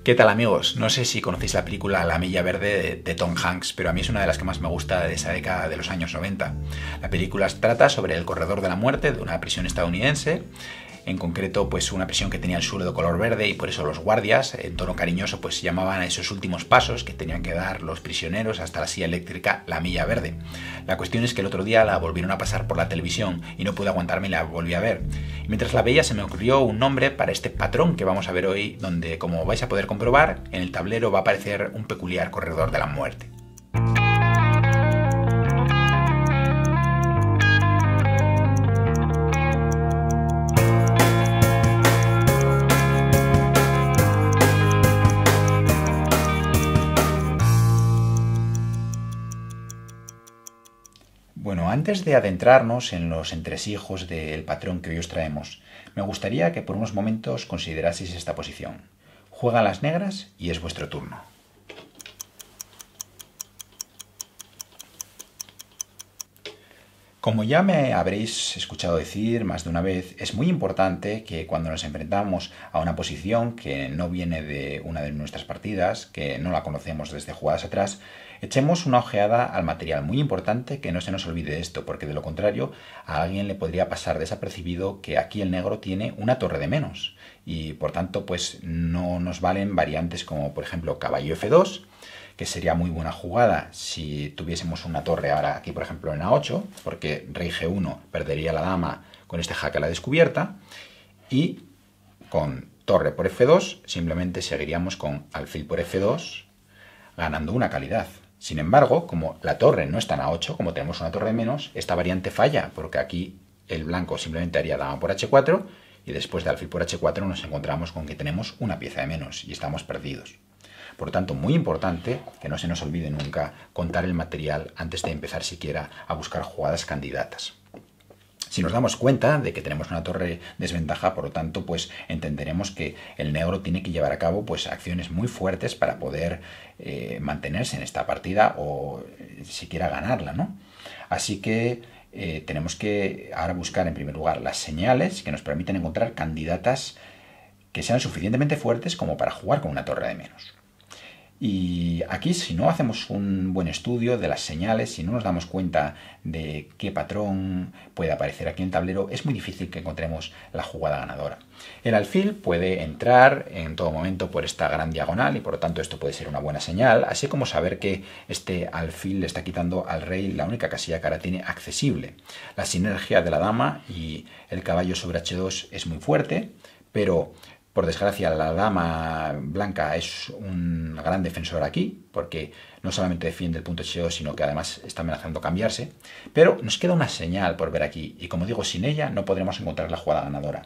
¿Qué tal, amigos? No sé si conocéis la película La Milla Verde de Tom Hanks, pero a mí es una de las que más me gusta de esa década de los años 90. La película trata sobre el corredor de la muerte de una prisión estadounidense, en concreto pues una prisión que tenía el suelo de color verde y por eso los guardias, en tono cariñoso, pues llamaban a esos últimos pasos que tenían que dar los prisioneros hasta la silla eléctrica la Milla Verde. La cuestión es que el otro día la volvieron a pasar por la televisión y no pude aguantarme y la volví a ver. Y mientras la veía se me ocurrió un nombre para este patrón que vamos a ver hoy, donde, como vais a poder comprobar, en el tablero va a aparecer un peculiar corredor de la muerte. Bueno, antes de adentrarnos en los entresijos del patrón que hoy os traemos, me gustaría que por unos momentos consideraseis esta posición. Juegan las negras y es vuestro turno. Como ya me habréis escuchado decir más de una vez, es muy importante que cuando nos enfrentamos a una posición que no viene de una de nuestras partidas, que no la conocemos desde jugadas atrás, echemos una ojeada al material. Muy importante que no se nos olvide esto, porque de lo contrario a alguien le podría pasar desapercibido que aquí el negro tiene una torre de menos y por tanto pues no nos valen variantes como por ejemplo caballo F2, que sería muy buena jugada si tuviésemos una torre ahora aquí por ejemplo en A8, porque rey G1 perdería la dama con este jaque a la descubierta, y con torre por F2 simplemente seguiríamos con alfil por F2 ganando una calidad. Sin embargo, como la torre no está en A8, como tenemos una torre de menos, esta variante falla, porque aquí el blanco simplemente haría dama por H4 y después de alfil por H4 nos encontramos con que tenemos una pieza de menos y estamos perdidos. Por lo tanto, muy importante que no se nos olvide nunca contar el material antes de empezar siquiera a buscar jugadas candidatas. Si nos damos cuenta de que tenemos una torre desventaja, por lo tanto, pues entenderemos que el negro tiene que llevar a cabo pues acciones muy fuertes para poder mantenerse en esta partida o siquiera ganarla, ¿no? Así que tenemos que ahora buscar en primer lugar las señales que nos permiten encontrar candidatas que sean suficientemente fuertes como para jugar con una torre de menos. Y aquí, si no hacemos un buen estudio de las señales, si no nos damos cuenta de qué patrón puede aparecer aquí en el tablero, es muy difícil que encontremos la jugada ganadora. El alfil puede entrar en todo momento por esta gran diagonal y por lo tanto esto puede ser una buena señal, así como saber que este alfil le está quitando al rey la única casilla que ahora tiene accesible. La sinergia de la dama y el caballo sobre H2 es muy fuerte, pero por desgracia, la dama blanca es un gran defensor aquí, porque no solamente defiende el punto H2, sino que además está amenazando cambiarse. Pero nos queda una señal por ver aquí, y como digo, sin ella no podremos encontrar la jugada ganadora.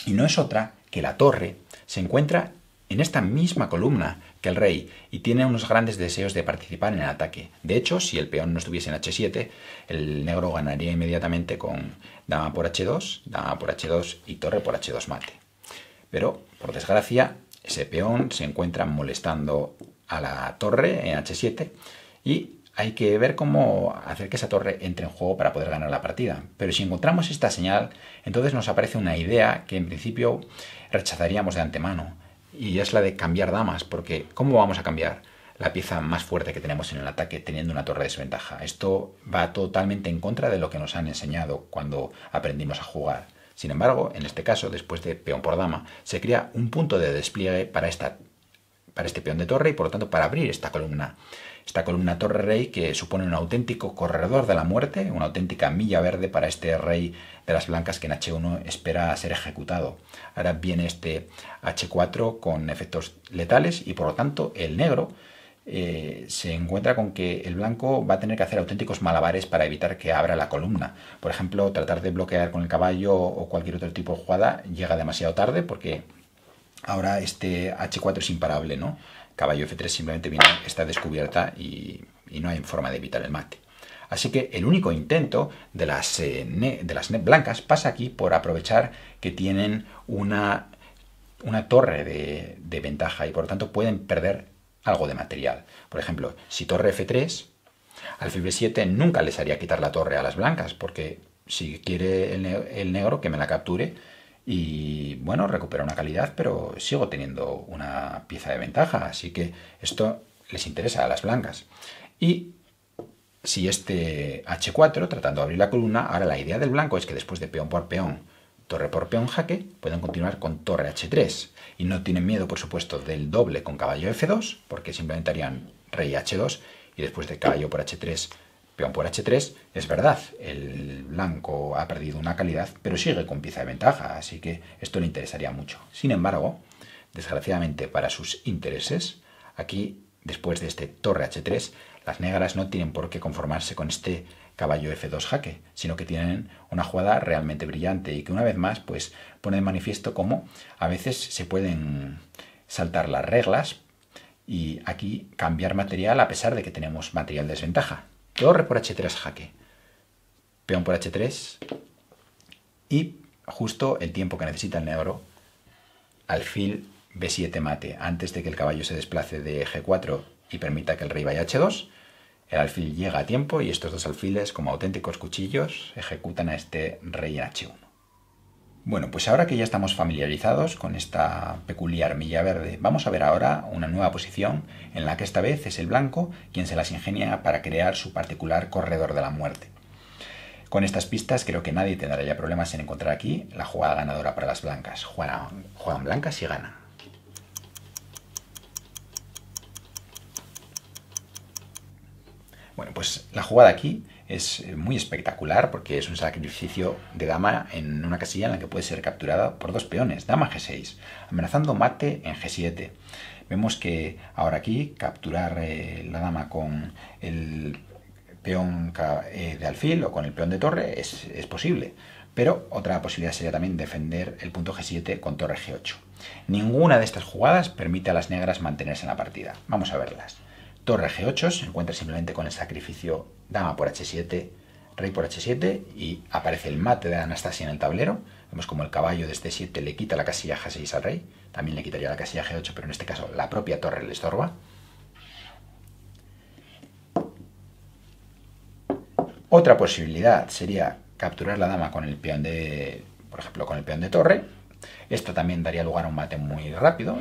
Y no es otra que la torre se encuentra en esta misma columna que el rey y tiene unos grandes deseos de participar en el ataque. De hecho, si el peón no estuviese en H7, el negro ganaría inmediatamente con dama por H2 y torre por H2 mate. Pero, por desgracia, ese peón se encuentra molestando a la torre en H7 y hay que ver cómo hacer que esa torre entre en juego para poder ganar la partida. Pero si encontramos esta señal, entonces nos aparece una idea que en principio rechazaríamos de antemano, y es la de cambiar damas, porque ¿cómo vamos a cambiar la pieza más fuerte que tenemos en el ataque teniendo una torre de desventaja? Esto va totalmente en contra de lo que nos han enseñado cuando aprendimos a jugar. Sin embargo, en este caso, después de peón por dama, se crea un punto de despliegue para este peón de torre y, por lo tanto, para abrir esta columna. Esta columna torre-rey que supone un auténtico corredor de la muerte, una auténtica milla verde para este rey de las blancas que en H1 espera ser ejecutado. Ahora viene este H4 con efectos letales y, por lo tanto, el negro se encuentra con que el blanco va a tener que hacer auténticos malabares para evitar que abra la columna. Por ejemplo, tratar de bloquear con el caballo o cualquier otro tipo de jugada llega demasiado tarde porque ahora este H4 es imparable, ¿no? Caballo F3 simplemente viene esta descubierta y no hay forma de evitar el mate. Así que el único intento de las blancas pasa aquí por aprovechar que tienen una torre de ventaja y por lo tanto pueden perder algo de material. Por ejemplo, si torre F3, alfil B7 nunca les haría quitar la torre a las blancas, porque si quiere el negro que me la capture y bueno, recupero una calidad, pero sigo teniendo una pieza de ventaja, así que esto les interesa a las blancas. Y si este h4, tratando de abrir la columna, ahora la idea del blanco es que después de peón por peón, torre por peón jaque, pueden continuar con torre h3. Y no tienen miedo, por supuesto, del doble con caballo f2, porque simplemente harían rey h2 y después de caballo por h3, peón por h3. Es verdad, el blanco ha perdido una calidad, pero sigue con pieza de ventaja, así que esto le interesaría mucho. Sin embargo, desgraciadamente para sus intereses, aquí, después de este torre h3, las negras no tienen por qué conformarse con este caballo f2 jaque, sino que tienen una jugada realmente brillante y que una vez más pues pone de manifiesto cómo a veces se pueden saltar las reglas y aquí cambiar material a pesar de que tenemos material de desventaja. Torre por h3 jaque, peón por h3 y justo el tiempo que necesita el negro, alfil b7 mate, antes de que el caballo se desplace de g4 y permita que el rey vaya a h2. El alfil llega a tiempo y estos dos alfiles, como auténticos cuchillos, ejecutan a este rey en h1. Bueno, pues ahora que ya estamos familiarizados con esta peculiar milla verde, vamos a ver ahora una nueva posición en la que esta vez es el blanco quien se las ingenia para crear su particular corredor de la muerte. Con estas pistas creo que nadie tendrá ya problemas en encontrar aquí la jugada ganadora para las blancas. Juegan blancas y ganan. Bueno, pues la jugada aquí es muy espectacular porque es un sacrificio de dama en una casilla en la que puede ser capturada por dos peones. Dama g6, amenazando mate en g7. Vemos que ahora aquí capturar la dama con el peón de alfil o con el peón de torre es posible. Pero otra posibilidad sería también defender el punto g7 con torre g8. Ninguna de estas jugadas permite a las negras mantenerse en la partida. Vamos a verlas. Torre g8 se encuentra simplemente con el sacrificio dama por h7, rey por h7 y aparece el mate de Anastasia en el tablero. Vemos como el caballo de este 7 le quita la casilla g6 al rey, también le quitaría la casilla g8, pero en este caso la propia torre le estorba. Otra posibilidad sería capturar la dama con el peón de, por ejemplo, con el peón de torre. Esto también daría lugar a un mate muy rápido,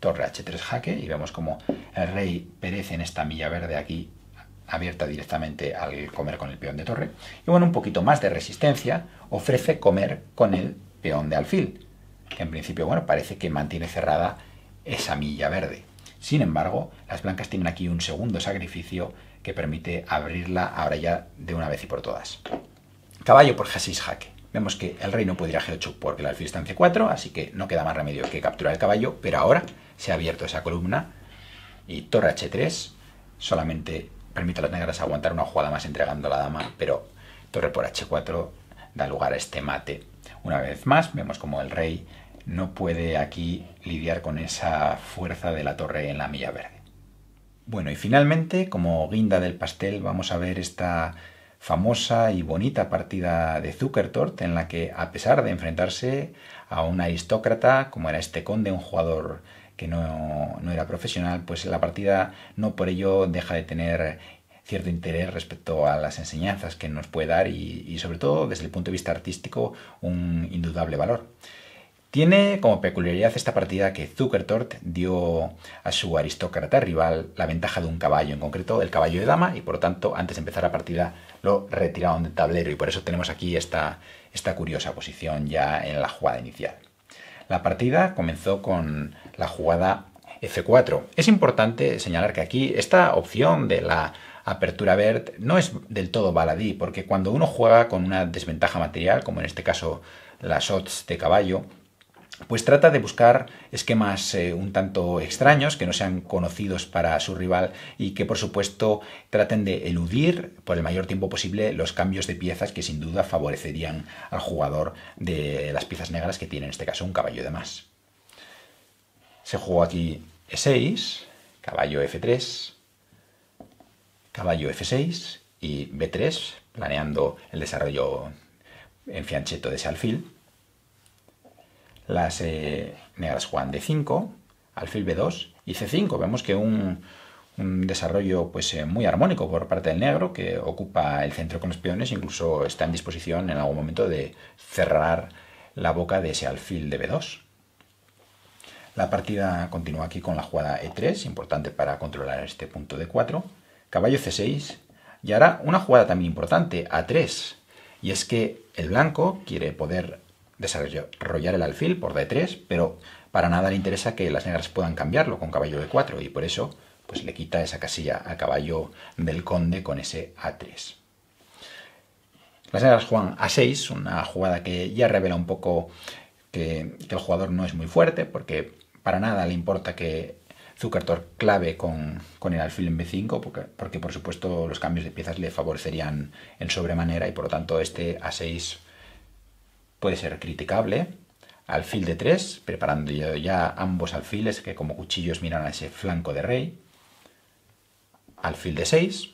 torre h3 jaque, y vemos como el rey perece en esta milla verde aquí abierta directamente al comer con el peón de torre. Y bueno, un poquito más de resistencia ofrece comer con el peón de alfil, que en principio, bueno, parece que mantiene cerrada esa milla verde. Sin embargo, las blancas tienen aquí un segundo sacrificio que permite abrirla ahora ya de una vez y por todas. Caballo por g6 jaque. Vemos que el rey no puede ir a g8 porque el alfil está en c4, así que no queda más remedio que capturar el caballo, pero ahora se ha abierto esa columna y torre h3 solamente permite a las negras aguantar una jugada más entregando la dama, pero torre por h4 da lugar a este mate. Una vez más vemos como el rey no puede aquí lidiar con esa fuerza de la torre en la milla verde. Bueno, y finalmente, como guinda del pastel, vamos a ver esta famosa y bonita partida de Zukertort en la que, a pesar de enfrentarse a un aristócrata como era este conde, un jugador que no era profesional, pues la partida no por ello deja de tener cierto interés respecto a las enseñanzas que nos puede dar y sobre todo desde el punto de vista artístico un indudable valor. Tiene como peculiaridad esta partida que Zukertort dio a su aristócrata rival la ventaja de un caballo, en concreto el caballo de dama, y por lo tanto antes de empezar la partida lo retiraron del tablero y por eso tenemos aquí esta curiosa posición ya en la jugada inicial. La partida comenzó con la jugada f4. Es importante señalar que aquí esta opción de la apertura verde no es del todo baladí, porque cuando uno juega con una desventaja material, como en este caso las odds de caballo, pues trata de buscar esquemas un tanto extraños, que no sean conocidos para su rival y que por supuesto traten de eludir por el mayor tiempo posible los cambios de piezas que sin duda favorecerían al jugador de las piezas negras que tiene en este caso un caballo de más. Se jugó aquí e6, caballo f3, caballo f6 y b3, planeando el desarrollo en fianchetto de ese alfil. Las negras juegan d5, alfil b2 y c5. Vemos que un desarrollo pues, muy armónico por parte del negro, que ocupa el centro con los peones, incluso está en disposición en algún momento de cerrar la boca de ese alfil de B2. La partida continúa aquí con la jugada E3, importante para controlar este punto de 4. Caballo C6 y ahora una jugada también importante, A3. Y es que el blanco quiere poder desarrollar el alfil por D3, pero para nada le interesa que las negras puedan cambiarlo con caballo E4 y por eso pues le quita esa casilla al caballo del conde con ese A3. Las negras juegan A6, una jugada que ya revela un poco que el jugador no es muy fuerte, porque para nada le importa que Zukertort clave con el alfil en B5, porque por supuesto los cambios de piezas le favorecerían en sobremanera y por lo tanto este A6 puede ser criticable. Alfil de 3, preparando ya ambos alfiles que como cuchillos miran a ese flanco de rey. Alfil de 6.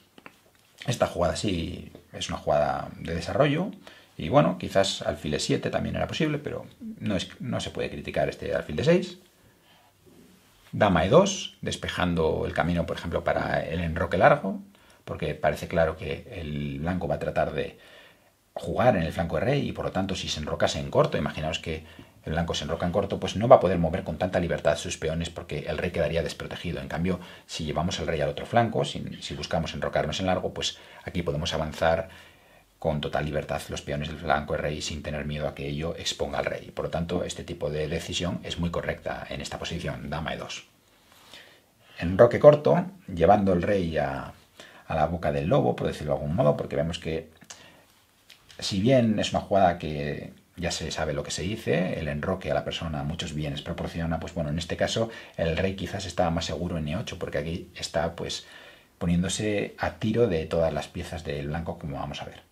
Esta jugada sí es una jugada de desarrollo. Y bueno, quizás alfil de 7 también era posible, pero no se puede criticar este alfil de 6. Dama E2, despejando el camino, por ejemplo, para el enroque largo, porque parece claro que el blanco va a tratar de jugar en el flanco de rey y por lo tanto si se enrocase en corto, imaginaos que el blanco se enroca en corto, pues no va a poder mover con tanta libertad sus peones porque el rey quedaría desprotegido. En cambio, si llevamos el rey al otro flanco, si buscamos enrocarnos en largo, pues aquí podemos avanzar con total libertad los peones del flanco de rey sin tener miedo a que ello exponga al rey. Por lo tanto, este tipo de decisión es muy correcta en esta posición, dama E2. Enroque corto, llevando el rey a la boca del lobo, por decirlo de algún modo, porque vemos que si bien es una jugada que ya se sabe lo que se dice, el enroque a la persona muchos bienes proporciona, pues bueno, en este caso el rey quizás estaba más seguro en E8, porque aquí está pues poniéndose a tiro de todas las piezas del blanco, como vamos a ver.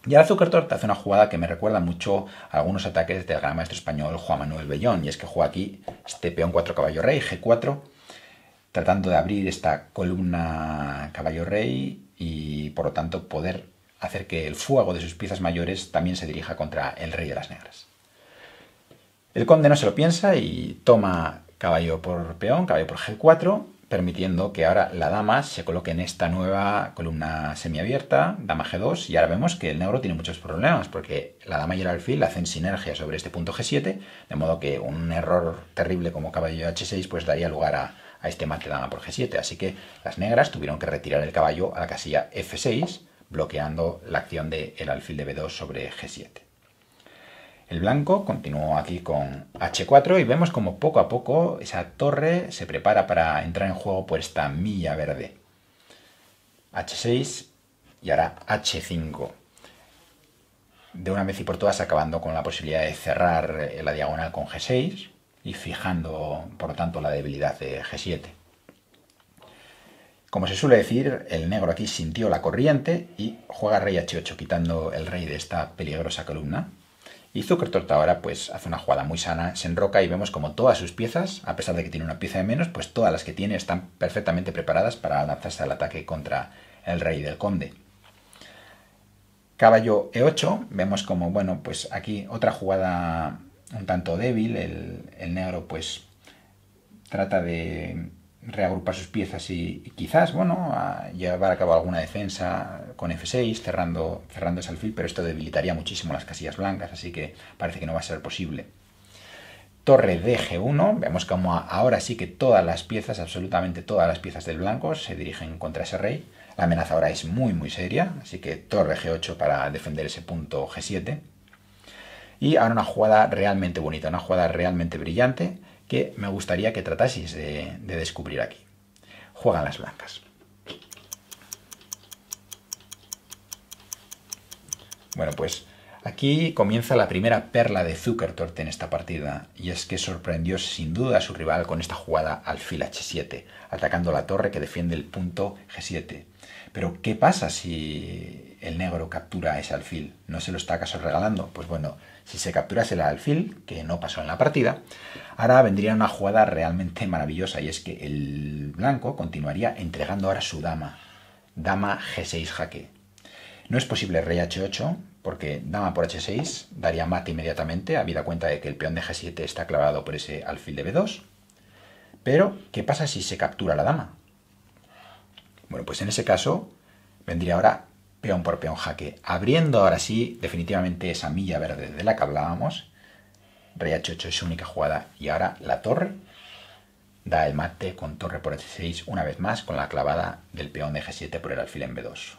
Y ahora Zukertort hace una jugada que me recuerda mucho a algunos ataques del gran maestro español Juan Manuel Bellón, y es que juega aquí este peón 4 caballo rey, G4, tratando de abrir esta columna caballo rey y por lo tanto poder hacer que el fuego de sus piezas mayores también se dirija contra el rey de las negras. El conde no se lo piensa y toma caballo por peón, caballo por G4, permitiendo que ahora la dama se coloque en esta nueva columna semiabierta, dama G2, y ahora vemos que el negro tiene muchos problemas, porque la dama y el alfil hacen sinergia sobre este punto G7, de modo que un error terrible como caballo H6 pues daría lugar a este mate dama por G7, así que las negras tuvieron que retirar el caballo a la casilla F6, bloqueando la acción del alfil de B2 sobre G7. El blanco continuó aquí con H4 y vemos como poco a poco esa torre se prepara para entrar en juego por esta milla verde. H6 y ahora H5. De una vez y por todas acabando con la posibilidad de cerrar la diagonal con G6 y fijando por lo tanto la debilidad de G7. Como se suele decir, el negro aquí sintió la corriente y juega rey H8, quitando el rey de esta peligrosa columna. Y Zukertort ahora pues hace una jugada muy sana, se enroca y vemos como todas sus piezas, a pesar de que tiene una pieza de menos, pues todas las que tiene están perfectamente preparadas para lanzarse al ataque contra el rey del conde. Caballo E8, vemos como, bueno, pues aquí otra jugada un tanto débil, el negro pues trata de reagrupar sus piezas y quizás, bueno, a llevar a cabo alguna defensa con F6, cerrando ese alfil, pero esto debilitaría muchísimo las casillas blancas, así que parece que no va a ser posible. Torre de G1, vemos como ahora sí que todas las piezas, absolutamente todas las piezas del blanco se dirigen contra ese rey. La amenaza ahora es muy muy seria, así que torre G8 para defender ese punto G7. Y ahora una jugada realmente bonita, una jugada realmente brillante, que me gustaría que trataseis de descubrir aquí. Juegan las blancas. Bueno, pues aquí comienza la primera perla de Zukertort en esta partida, y es que sorprendió sin duda a su rival con esta jugada alfil H7, atacando la torre que defiende el punto G7. Pero, ¿qué pasa si el negro captura ese alfil? ¿No se lo está acaso regalando? Pues bueno, si se capturase el alfil, que no pasó en la partida, ahora vendría una jugada realmente maravillosa, y es que el blanco continuaría entregando ahora su dama. Dama G6 jaque. No es posible rey H8, porque dama por H6 daría mate inmediatamente, habida cuenta de que el peón de G7 está clavado por ese alfil de B2. Pero, ¿qué pasa si se captura la dama? Bueno, pues en ese caso vendría ahora peón por peón jaque, abriendo ahora sí definitivamente esa milla verde de la que hablábamos, rey h8 es su única jugada. Y ahora la torre da el mate con torre por h6 una vez más con la clavada del peón de g7 por el alfil en b2.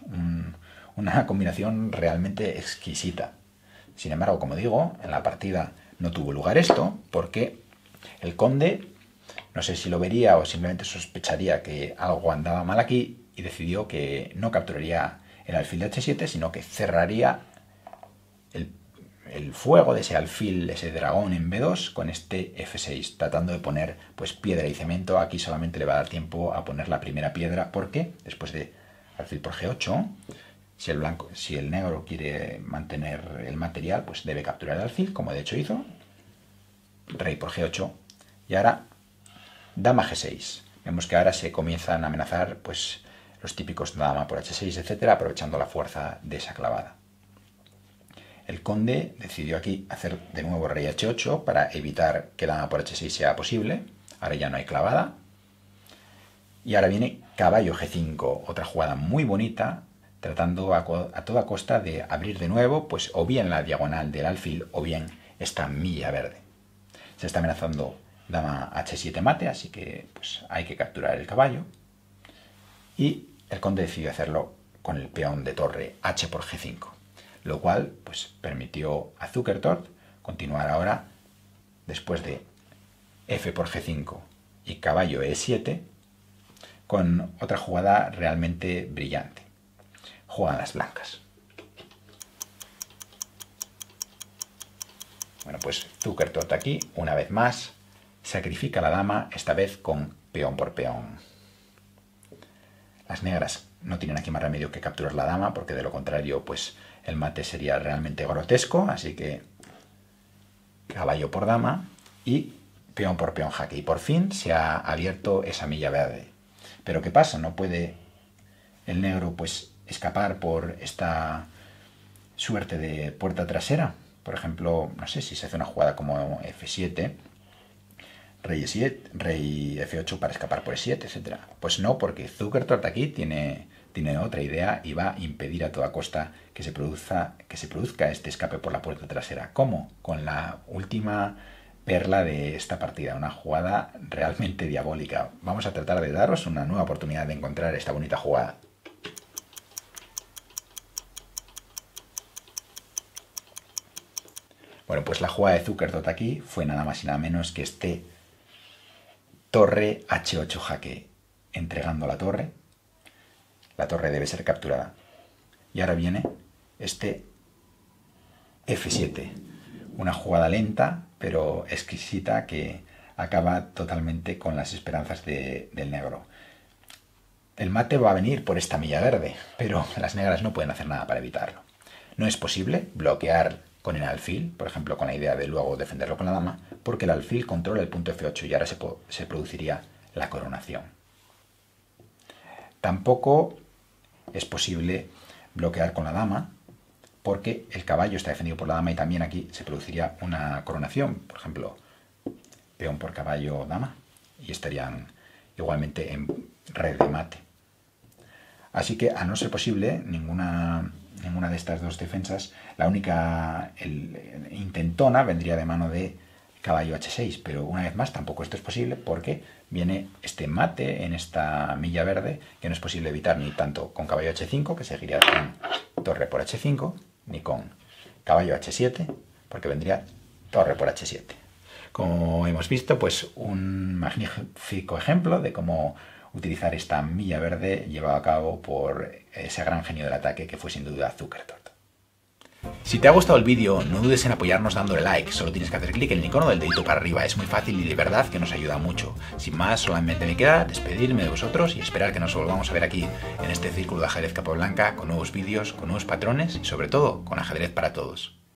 Una combinación realmente exquisita. Sin embargo, como digo, en la partida no tuvo lugar esto porque el conde, no sé si lo vería o simplemente sospecharía que algo andaba mal aquí y decidió que no capturaría el alfil de h7, sino que cerraría el fuego de ese alfil, ese dragón en b2 con este f6, tratando de poner pues piedra y cemento. Aquí solamente le va a dar tiempo a poner la primera piedra porque después de alfil por g8, si el negro quiere mantener el material, pues debe capturar el alfil, como de hecho hizo. Rey por g8 y ahora dama g6. Vemos que ahora se comienzan a amenazar pues los típicos dama por h6, etcétera, aprovechando la fuerza de esa clavada. El conde decidió aquí hacer de nuevo rey h8 para evitar que dama por h6 sea posible. Ahora ya no hay clavada. Y ahora viene caballo g5, otra jugada muy bonita, tratando a toda costa de abrir de nuevo, pues o bien la diagonal del alfil o bien esta milla verde. Se está amenazando dama h7 mate, así que pues hay que capturar el caballo. Y el conde decidió hacerlo con el peón de torre h por g5. Lo cual pues permitió a Zukertort continuar ahora, después de f por g5 y caballo e7, con otra jugada realmente brillante. Juegan las blancas. Bueno, pues Zukertort aquí, una vez más, sacrifica a la dama, esta vez con peón por peón. Las negras no tienen aquí más remedio que capturar la dama, porque de lo contrario, pues el mate sería realmente grotesco, así que caballo por dama y peón por peón jaque. Y por fin se ha abierto esa milla verde. Pero ¿qué pasa? No puede el negro pues escapar por esta suerte de puerta trasera. Por ejemplo, no sé si se hace una jugada como f7, rey e7, rey f8 para escapar por e7, etc. Pues no, porque Zukertort aquí tiene otra idea y va a impedir a toda costa que se produzca este escape por la puerta trasera. ¿Cómo? Con la última perla de esta partida, una jugada realmente diabólica. Vamos a tratar de daros una nueva oportunidad de encontrar esta bonita jugada. Bueno, pues la jugada de Zukertort aquí fue nada más y nada menos que este torre h8 jaque, entregando la torre. La torre debe ser capturada. Y ahora viene este f7, una jugada lenta pero exquisita que acaba totalmente con las esperanzas del negro. El mate va a venir por esta milla verde, pero las negras no pueden hacer nada para evitarlo. No es posible bloquear con el alfil, por ejemplo, con la idea de luego defenderlo con la dama, porque el alfil controla el punto f8 y ahora se produciría la coronación. Tampoco es posible bloquear con la dama, porque el caballo está defendido por la dama y también aquí se produciría una coronación. Por ejemplo, peón por caballo dama, y estarían igualmente en red de mate. Así que, a no ser posible ninguna de estas dos defensas, la única intentona vendría de mano de caballo h6, pero una vez más tampoco esto es posible porque viene este mate en esta milla verde que no es posible evitar ni tanto con caballo h5, que seguiría con torre por h5, ni con caballo h7, porque vendría torre por h7. Como hemos visto, pues un magnífico ejemplo de cómo utilizar esta milla verde llevado a cabo por ese gran genio del ataque que fue sin duda Zukertort. Si te ha gustado el vídeo, no dudes en apoyarnos dándole like, solo tienes que hacer clic en el icono del dedito para arriba, es muy fácil y de verdad que nos ayuda mucho. Sin más, solamente me queda despedirme de vosotros y esperar que nos volvamos a ver aquí, en este círculo de ajedrez Capablanca, con nuevos vídeos, con nuevos patrones y sobre todo, con ajedrez para todos.